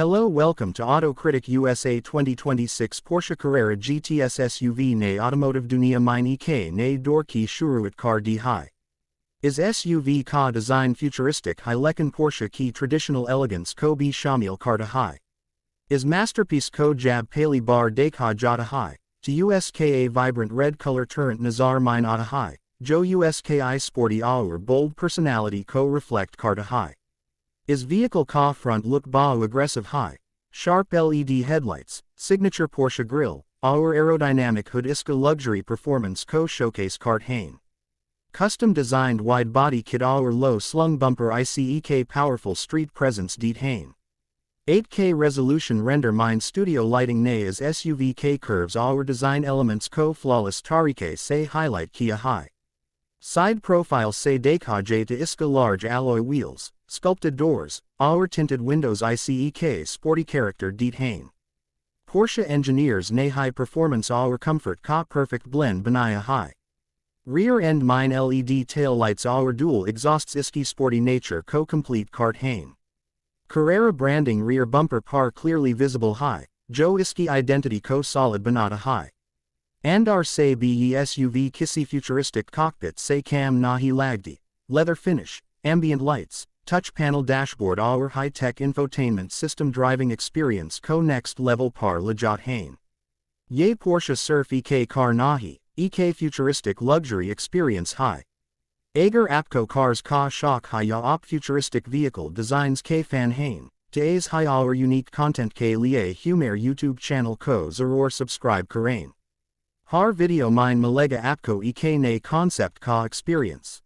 Hello, welcome to Autocritic USA 2026 Porsche Carrera GTS SUV ne automotive dunia mine ek ne dorki shuruit car di hai. Is SUV ka design futuristic high lekan Porsche ki traditional elegance ko bi shamil car da hai. Is masterpiece ko jab pali bar dekha jata hai. To uska vibrant red color turrent nazar mine ata hai. Jo uski sporty aur bold personality ko reflect car da hai. Is vehicle ka front look bao aggressive high, sharp LED headlights, signature Porsche grille, our aerodynamic hood iska luxury performance ko showcase kart hain. Custom designed wide body kit our low slung bumper ICEK powerful street presence deet hain. 8K resolution render mine studio lighting ne as SUV K curves our design elements ko flawless tarike say highlight kia high. Side profile say dekha to iska large alloy wheels, sculpted doors, our tinted windows ICEK sporty character deet hain. Porsche engineers ne high performance our comfort ka perfect blend banaya high. Rear end mine LED tail lights our dual exhausts iski sporty nature ko complete kart hain. Carrera branding rear bumper par clearly visible high, jo iski identity ko solid banata high. And our say be SUV kisi futuristic cockpit say cam nahi lagdi, leather finish, ambient lights, touch panel dashboard our high-tech infotainment system driving experience ko next level par lajat hain. Ye Porsche surf ek car nahi, ek futuristic luxury experience high. Agar apko cars ka shock high ya op futuristic vehicle designs k fan hain. Today's high our unique content k liye humer YouTube channel ko zaror subscribe karain. Har video mine malega apko ek ne concept ka experience.